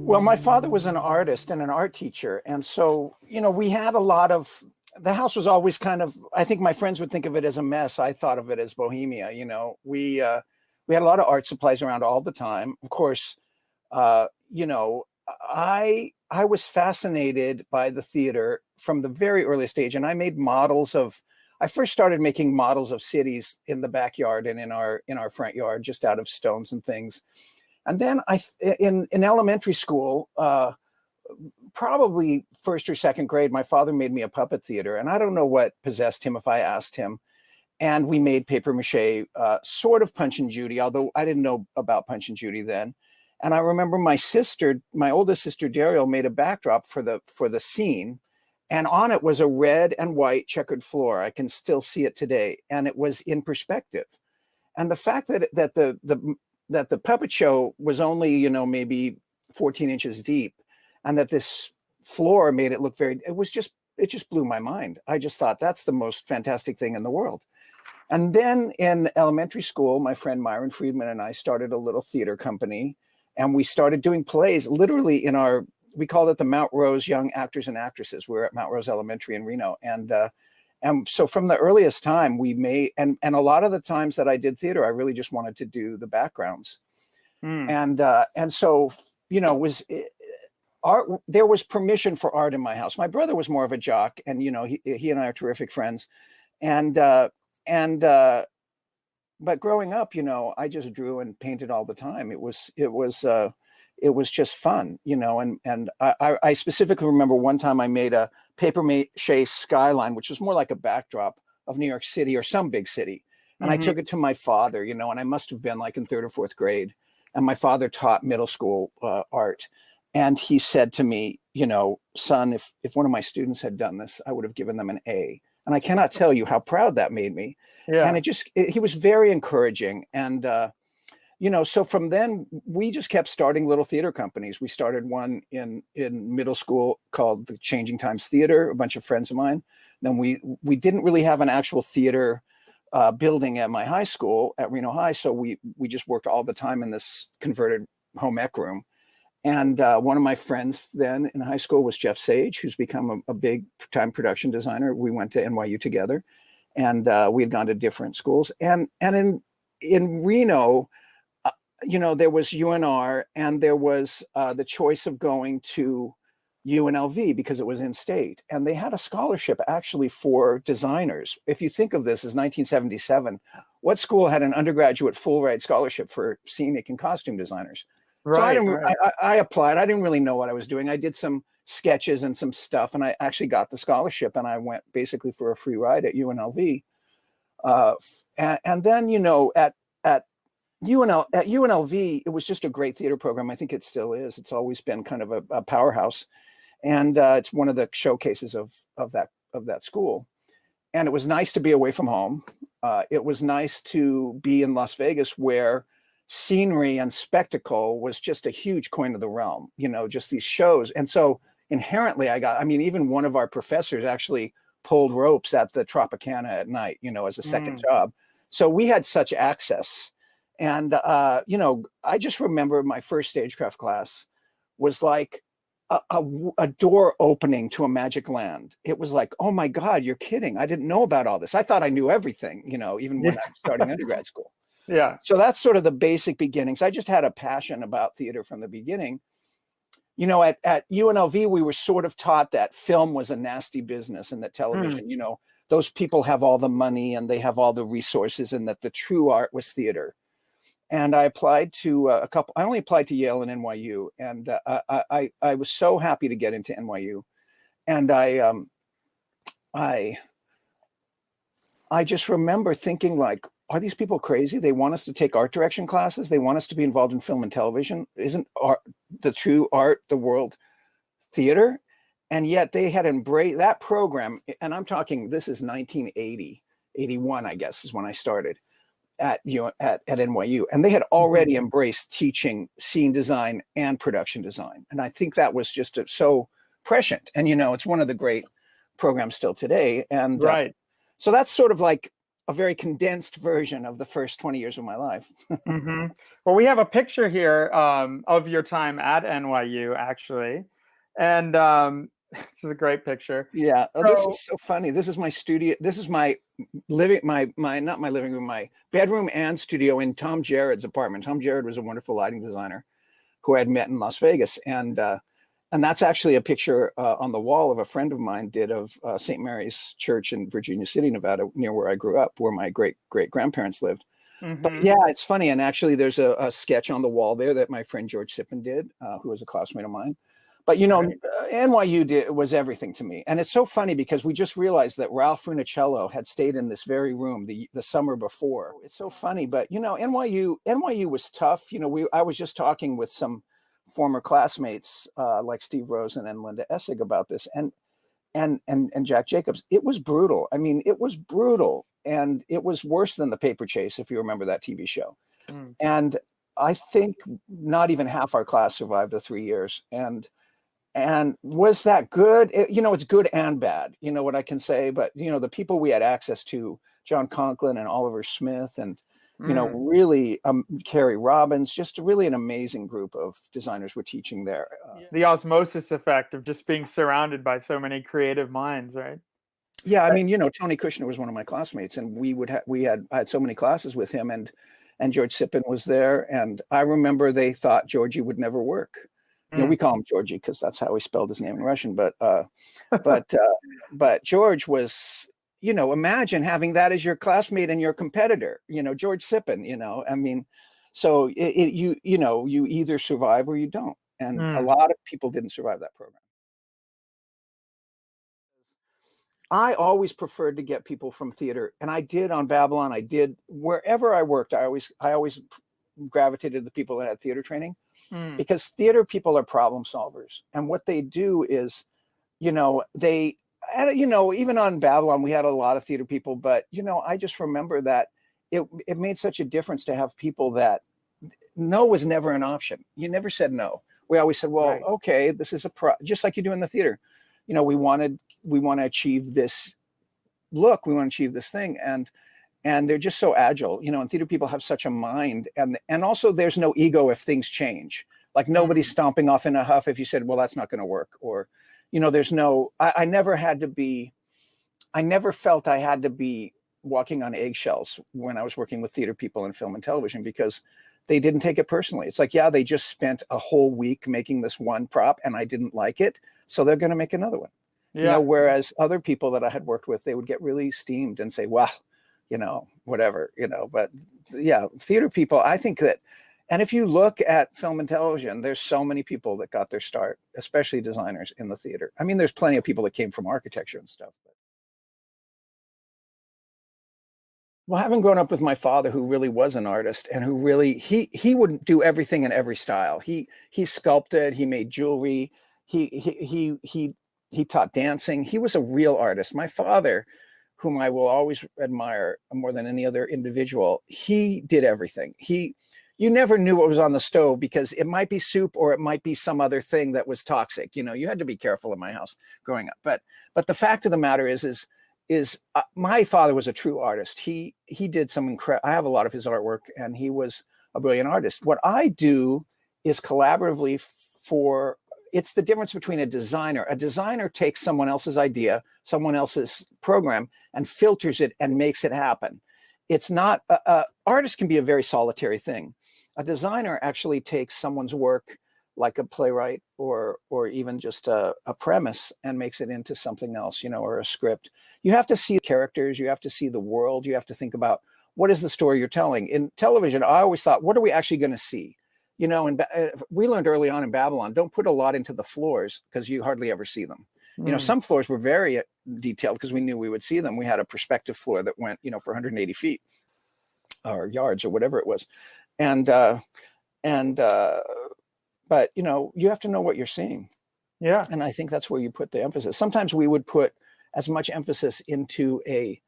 Well, my father was an artist and an art teacher. And so, we had a lot of, the house was always kind of, I think my friends would think of it as a mess. I thought of it as bohemia. We had a lot of art supplies around all the time. Of course, uh, you know, I was fascinated by the theater from the very earliest age. And I first started making models of cities in the backyard and in our front yard, just out of stones and things. And then in elementary school, probably first or second grade, my father made me a puppet theater, and I don't know what possessed him if I asked him. And we made paper mache, sort of Punch and Judy, although I didn't know about Punch and Judy then. And I remember my oldest sister Daryl, made a backdrop for the scene, and on it was a red and white checkered floor. I can still see it today, and it was in perspective. And the fact that the puppet show was only, maybe 14 inches deep, and that this floor made it look it just blew my mind. I just thought that's the most fantastic thing in the world. And then in elementary school, my friend Myron Friedman and I started a little theater company, and we started doing plays literally we called it the Mount Rose Young Actors and Actresses. We were at Mount Rose Elementary in Reno. And so from the earliest time we made, and a lot of the times that I did theater, I really just wanted to do the backgrounds. And so, art, there was permission for art in my house. My brother was more of a jock, and, he and I are terrific friends. But growing up, I just drew and painted all the time. It was just fun, and I specifically remember one time I made a paper mache skyline, which was more like a backdrop of New York City or some big city. And I took it to my father, and I must have been like in third or fourth grade. And my father taught middle school art. And he said to me, son, if one of my students had done this, I would have given them an A. And I cannot tell you how proud that made me. Yeah. And he was very encouraging. And, so from then we just kept starting little theater companies. We started one in middle school called the Changing Times Theater, a bunch of friends of mine. Then we didn't really have an actual theater building at my high school at Reno High. So we just worked all the time in this converted home ec room. And one of my friends then in high school was Jeff Sage, who's become a big time production designer. We went to NYU together, and we had gone to different schools. And in Reno, there was UNR, and there was the choice of going to UNLV because it was in state. And they had a scholarship actually for designers. If you think of this as 1977, what school had an undergraduate full ride scholarship for scenic and costume designers? Right. So I applied. I didn't really know what I was doing. I did some sketches and some stuff, and I actually got the scholarship, and I went basically for a free ride at UNLV. And then, at UNLV, it was just a great theater program. I think it still is. It's always been kind of a powerhouse. And it's one of the showcases of that school. And it was nice to be away from home. It was nice to be in Las Vegas, where scenery and spectacle was just a huge coin of the realm, just these shows. And so inherently even one of our professors actually pulled ropes at the Tropicana at night, as a second job. So we had such access. And, I just remember my first stagecraft class was like a door opening to a magic land. It was like, oh my God, you're kidding. I didn't know about all this. I thought I knew everything, even when I was starting undergrad school. Yeah. So that's sort of the basic beginnings. I just had a passion about theater from the beginning. At UNLV, we were sort of taught that film was a nasty business, and that television, those people have all the money and they have all the resources, and that the true art was theater. And I applied to I only applied to Yale and NYU. And I was so happy to get into NYU. And I just remember thinking, like, are these people crazy? They want us to take art direction classes. They want us to be involved in film and television. Isn't art, the true art, the world theater? And yet they had embraced that program. And I'm talking, this is 1980, 81, I guess, is when I started at NYU. And they had already embraced teaching scene design and production design. And I think that was just so prescient. And, it's one of the great programs still today. And so that's sort of like a very condensed version of the first 20 years of my life. Mm-hmm. Well, we have a picture here of your time at NYU, actually, and this is a great picture. Yeah. Oh, this So, is so funny. This is my studio. This is my not my living room, my bedroom and studio in Tom Jared's apartment. Tom Jared was a wonderful lighting designer who I had met in Las Vegas. And that's actually a picture on the wall of a friend of mine did of St. Mary's Church in Virginia City, Nevada, near where I grew up, where my great grandparents lived. But mm-hmm. yeah, it's funny. And actually, there's a sketch on the wall there that my friend George Sippen did, who was a classmate of mine. But you know, Right. NYU was everything to me, and it's so funny because we just realized that Ralph Funicello had stayed in this very room the summer before. It's so funny, but you know, NYU was tough. You know, I was just talking with some former classmates like Steve Rosen and Linda Essig about this, and Jack Jacobs. It was brutal. I mean, it was brutal, and it was worse than the Paper Chase, if you remember that TV show. Mm. And I think not even half our class survived the 3 years, and was that good? You know, it's good and bad, you know what I can say, but you know, the people we had access to, John Conklin and Oliver Smith, and you know, Mm. really Carrie Robbins, just really an amazing group of designers were teaching there. The osmosis effect of just being surrounded by so many creative minds, right? Yeah, I mean, you know, Tony Kushner was one of my classmates, and I had so many classes with him, and George Sippen was there, and I remember they thought Georgie would never work. You know, we Mm. call him Georgie because that's how he spelled his name in Russian. But George was, you know, imagine having that as your classmate and your competitor. You know, George Sippen. You know, I mean, so you know, you either survive or you don't, and a Mm. lot of people didn't survive that program. I always preferred to get people from theater, and I did on Babylon. I did wherever I worked. I always gravitated to the people that had theater training, Mm. because theater people are problem solvers, and what they do is, you know, you know, even on Babylon we had a lot of theater people, but you know, I just remember that it made such a difference to have people that no was never an option. You never said no. We always said, well, Right. okay, this is just like you do in the theater. You know, we want to achieve this look, we want to achieve this thing, and they're just so agile, you know, and theater people have such a mind, and also there's no ego if things change. Like nobody's Mm. stomping off in a huff if you said, well, that's not going to work, or you know, there's no I never had to be I never felt I had to be walking on eggshells when I was working with theater people in film and television, because they didn't take it personally. It's like, yeah, they just spent a whole week making this one prop and I didn't like it, so they're going to make another one. You know, Yeah. whereas other people that I had worked with, they would get really steamed and say, well, you know, whatever, you know. But yeah, theater people, I think that, and if you look at film and television, there's so many people that got their start, especially designers, in the theater. I mean, there's plenty of people that came from architecture and stuff. But well, having grown up with my father, who really was an artist and who really he would do everything in every style. He sculpted, he made jewelry, he taught dancing. He was a real artist. My father, whom I will always admire more than any other individual, he did everything. You never knew what was on the stove because it might be soup or it might be some other thing that was toxic. You know, you had to be careful in my house growing up. But the fact of the matter is my father was a true artist. He did some incredible. I have a lot of his artwork, and he was a brilliant artist. What I do is collaboratively for. It's the difference between a designer. A designer takes someone else's idea, someone else's program, and filters it and makes it happen. It's not. Artist can be a very solitary thing. A designer actually takes someone's work, like a playwright or even just a premise, and makes it into something else, you know, or a script. You have to see characters, you have to see the world, you have to think about what is the story you're telling. In television, I always thought, what are we actually going to see? You know, and we learned early on in Babylon, don't put a lot into the floors because you hardly ever see them. You know, Mm. some floors were very detailed because we knew we would see them. We had a perspective floor that went, you know, for 180 feet or yards or whatever it was. And, and, but you know, you have to know what you're seeing, Yeah. and I think that's where you put the emphasis. Sometimes we would put as much emphasis into a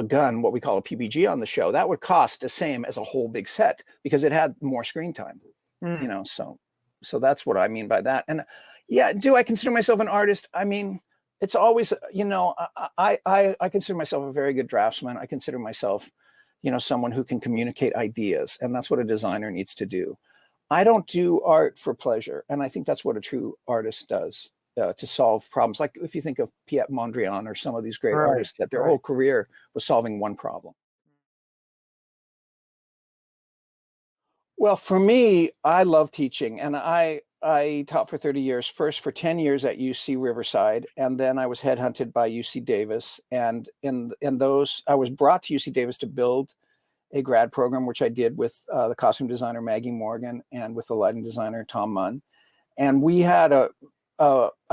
gun, what we call a PBG, on the show. That would cost the same as a whole big set because it had more screen time, you Mm. know. So that's what I mean by that. And yeah, do I consider myself an artist? I mean, it's always, you know, I consider myself a very good draftsman. I consider myself, you know, someone who can communicate ideas, and that's what a designer needs to do. I don't do art for pleasure, and I think that's what a true artist does, to solve problems. Like if you think of Piet Mondrian or some of these great Right, artists, that their right. whole career was solving one problem. Well, for me, I love teaching, and I taught for 30 years, first for 10 years at UC Riverside, and then I was headhunted by UC Davis. And in those, I was brought to UC Davis to build a grad program, which I did with the costume designer Maggie Morgan and with the lighting designer Tom Munn. And we had a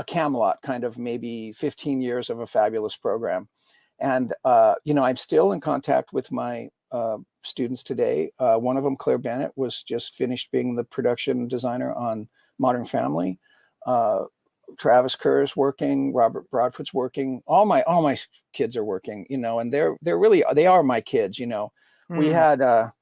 Camelot kind of maybe 15 years of a fabulous program. And you know, I'm still in contact with my students today. One of them, Claire Bennett, was just finished being the production designer on Modern Family. Travis Kerr's working, Robert Broadfoot's working. All my kids are working, you know, and they're really, they are my kids, you know. We Mm, had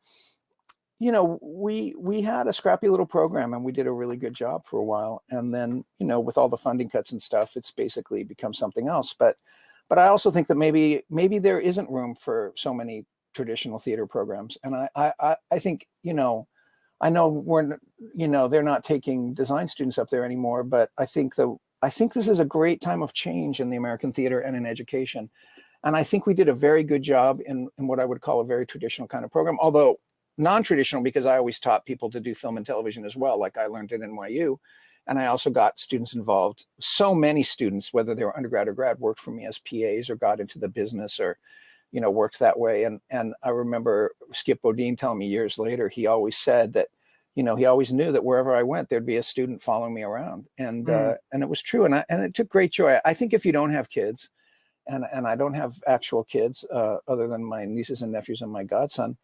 you know, we had a scrappy little program, and we did a really good job for a while. And then, you know, with all the funding cuts and stuff, it's basically become something else. But I also think that maybe there isn't room for so many traditional theater programs. And I think, you know, I know you know, they're not taking design students up there anymore, but I think this is a great time of change in the American theater and in education. And I think we did a very good job in what I would call a very traditional kind of program, although non-traditional, because I always taught people to do film and television as well, like I learned at NYU. And I also got students involved. So many students, whether they were undergrad or grad, worked for me as PAs or got into the business or, you know, worked that way. And I remember Skip Bodine telling me years later, he always said that, you know, he always knew that wherever I went, there'd be a student following me around. And mm. it was true. And it took great joy. I think if you don't have kids, and I don't have actual kids other than my nieces and nephews and my godson,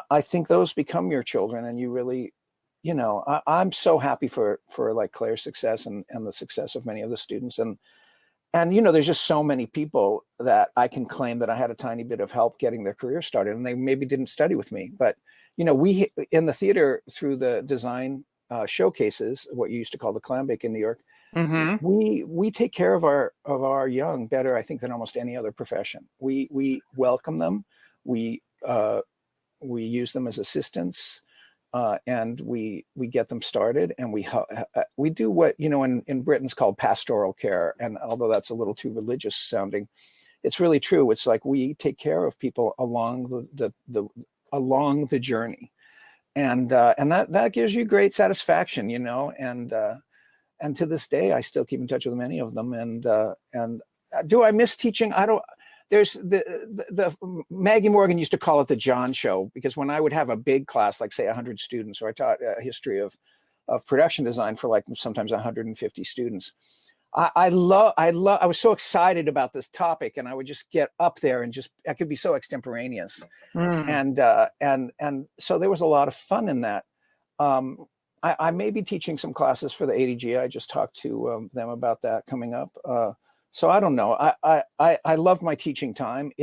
I think those become your children, and you really, you know, I'm so happy for like Claire's success and the success of many of the students. And you know, there's just so many people that I can claim that I had a tiny bit of help getting their career started, and they maybe didn't study with me. But you know, we in the theater, through the design showcases, what you used to call the Clambake in New York, Mm-hmm. we take care of our young better, I think, than almost any other profession. We welcome them. We we use them as assistants, and we get them started, and we do what, you know, in Britain's called pastoral care. And although that's a little too religious sounding, it's really true. It's like we take care of people along along the journey, and that gives you great satisfaction, you know. And to this day, I still keep in touch with many of them. And do I miss teaching? I don't. There's the Maggie Morgan used to call it the John Show, because when I would have a big class, like say 100 students, or I taught a history of production design for like sometimes 150 students. I was so excited about this topic, and I would just get up there and I could be so extemporaneous. Mm. And so there was a lot of fun in that. I may be teaching some classes for the ADG. I just talked to them about that coming up. So I don't know. I love my teaching time.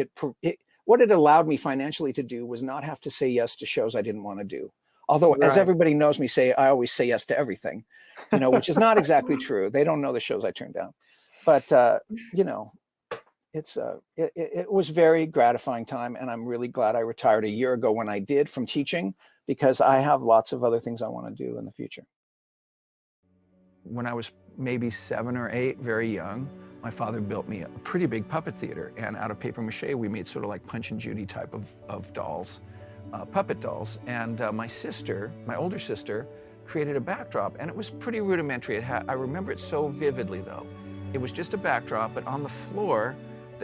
What it allowed me financially to do was not have to say yes to shows I didn't want to do. Although, as Right. everybody knows me, I always say yes to everything, you know, which is not exactly true. They don't know the shows I turned down. But you know, it was very gratifying time, and I'm really glad I retired a year ago when I did from teaching, because I have lots of other things I want to do in the future. When I was maybe 7 or 8, very young, my father built me a pretty big puppet theater, and out of paper mache, we made sort of like Punch and Judy type of dolls, puppet dolls. And my older sister, created a backdrop, and it was pretty rudimentary. I remember it so vividly, though. It was just a backdrop, but on the floor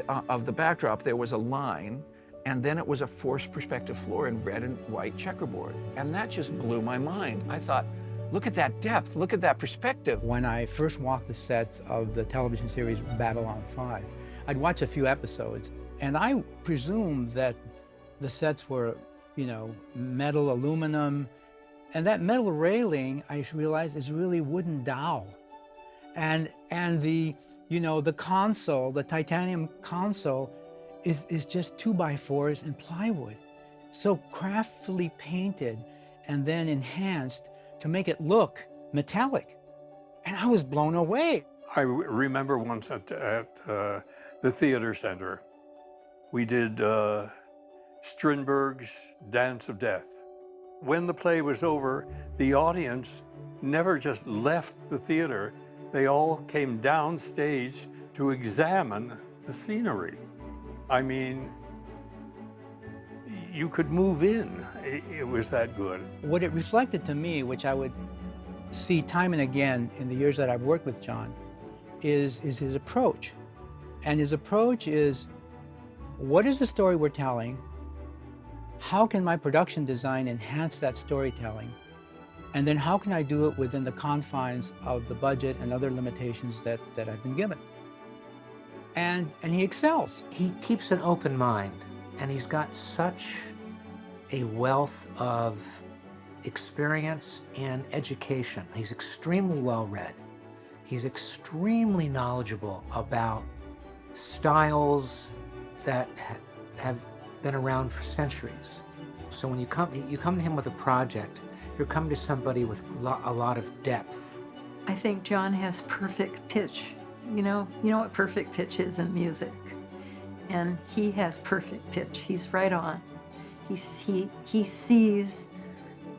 of the backdrop, there was a line, and then it was a forced perspective floor in red and white checkerboard. And that just blew my mind. I thought, look at that depth, look at that perspective. When I first walked the sets of the television series Babylon 5, I'd watch a few episodes, and I presumed that the sets were, you know, metal, aluminum, and that metal railing, I realized, is really wooden dowel. And the, you know, the console, the titanium console, is just 2x4s and plywood. So craftfully painted and then enhanced to make it look metallic. And I was blown away. I remember once at the theater center, we did Strindberg's Dance of Death. When the play was over, the audience never just left the theater, they all came downstage to examine the scenery. I mean, you could move in. It was that good. What it reflected to me, which I would see time and again in the years that I've worked with John, is his approach. And his approach is, what is the story we're telling? How can my production design enhance that storytelling? And then how can I do it within the confines of the budget and other limitations that I've been given? And he excels. He keeps an open mind, and he's got such a wealth of experience and education. He's extremely well-read. He's extremely knowledgeable about styles that have been around for centuries. So when you come to him with a project, you're coming to somebody with a lot of depth. I think John has perfect pitch. You know what perfect pitch is in music. And he has perfect pitch. He's right on. He sees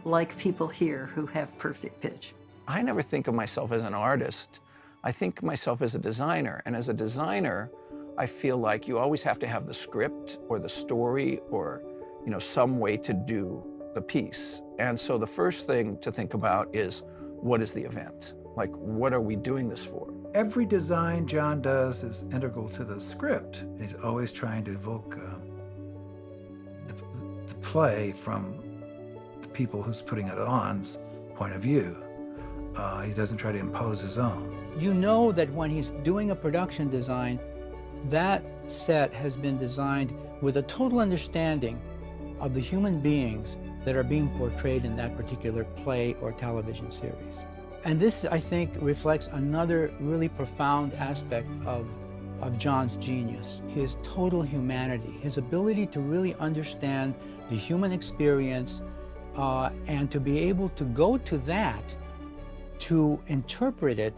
like people hear who have perfect pitch. I never think of myself as an artist. I think of myself as a designer. And as a designer, I feel like you always have to have the script or the story or, some way to do the piece. And so the first thing to think about is, what is the event? Like, what are we doing this for? Every design John does is integral to the script. He's always trying to evoke the play from the people who's putting it on's point of view. He doesn't try to impose his own. You know that when he's doing a production design, that set has been designed with a total understanding of the human beings that are being portrayed in that particular play or television series. And this, I think, reflects another really profound aspect of John's genius, his total humanity, his ability to really understand the human experience and to be able to go to that, to interpret it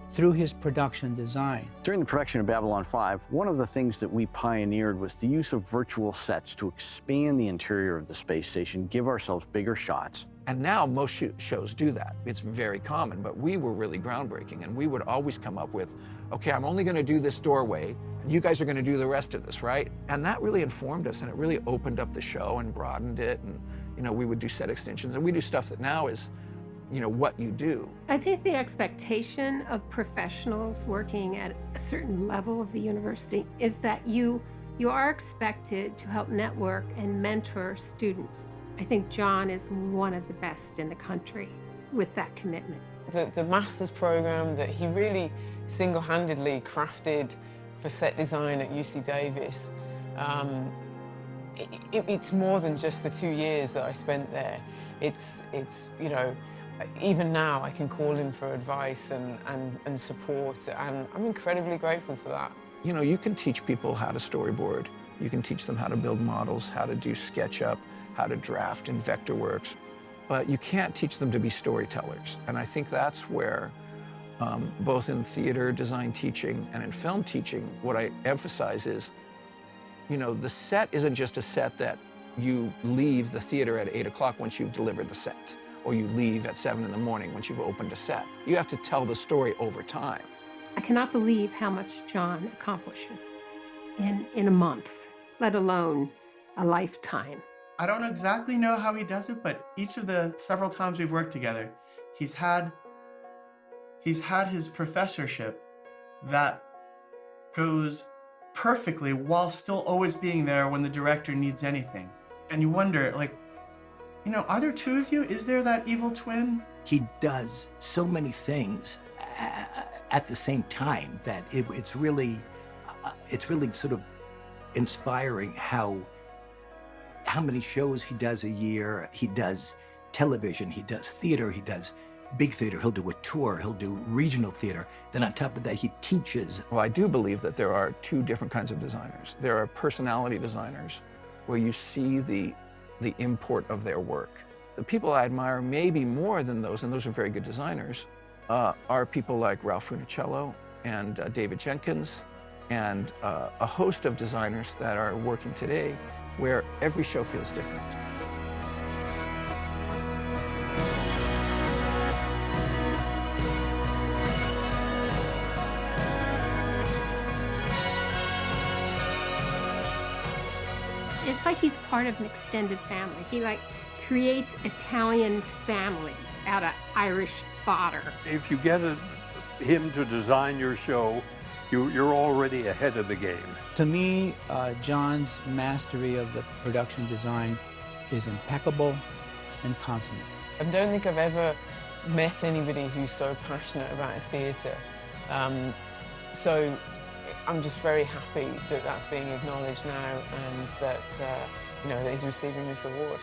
through his production design. During the production of Babylon 5, one of the things that we pioneered was the use of virtual sets to expand the interior of the space station, give ourselves bigger shots. And now most shows do that. It's very common, but we were really groundbreaking, and we would always come up with, okay, I'm only gonna do this doorway, and you guys are gonna do the rest of this, right? And that really informed us, and it really opened up the show and broadened it, and we would do set extensions, and we do stuff that now is, what you do. I think the expectation of professionals working at a certain level of the university is that you are expected to help network and mentor students. I think John is one of the best in the country with that commitment. The master's program that he really single-handedly crafted for set design at UC Davis, it's more than just the 2 years that I spent there. It's even now I can call him for advice and support, and I'm incredibly grateful for that. You can teach people how to storyboard. You can teach them how to build models, how to do SketchUp, how to draft in Vectorworks, but you can't teach them to be storytellers. And I think that's where, both in theater design teaching and in film teaching, what I emphasize is, the set isn't just a set that you leave the theater at 8 o'clock once you've delivered the set, or you leave at 7 in the morning once you've opened a set. You have to tell the story over time. I cannot believe how much John accomplishes in a month, let alone a lifetime. I don't exactly know how he does it, but each of the several times we've worked together, he's had his professorship that goes perfectly while still always being there when the director needs anything. And you wonder, are there two of you? Is there that evil twin? He does so many things at the same time that it's really sort of inspiring how many shows he does a year. He does television, he does theater, he does big theater, he'll do a tour, he'll do regional theater. Then on top of that, he teaches. Well, I do believe that there are two different kinds of designers. There are personality designers, where you see the import of their work. The people I admire maybe more than those, and those are very good designers, are people like Ralph Funicello and David Jenkins, and a host of designers that are working today where every show feels different. It's like he's part of an extended family. He like creates Italian families out of Irish fodder. If you get him to design your show, you're already ahead of the game. To me, John's mastery of the production design is impeccable and consummate. I don't think I've ever met anybody who's so passionate about theatre. So I'm just very happy that that's being acknowledged now and that, that he's receiving this award.